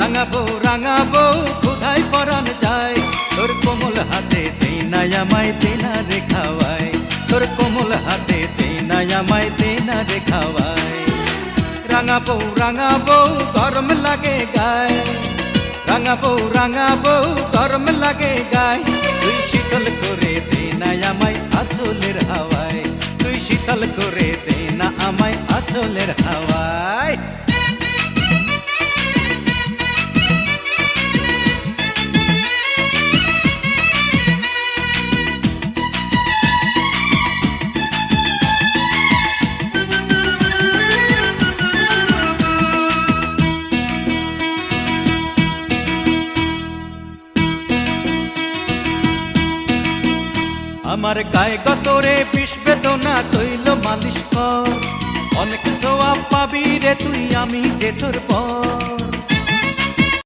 রাঙাবো কোথায় পরাণ যায়, তোর কোমল হাতে দেই না আমায় দেনা রে খাওয়াই, তোর কোমল হাতে দেই না আমায় দেনা রে খাওয়াই। রাঙাবো গরম লাগে গায়, রাঙাবো গরম লাগে গায়, তুই শীতল করে দে না আমায় আঁচলের হাওয়ায়, তুই শীতল করে দে না আমায় আঁচলের হাওয়ায়। আমার গায়ে গতরে বিষ বেদনা তৈল মালিশ কর, অনেক সোয়াব পাবি রে তুই আমি যে তোর পর।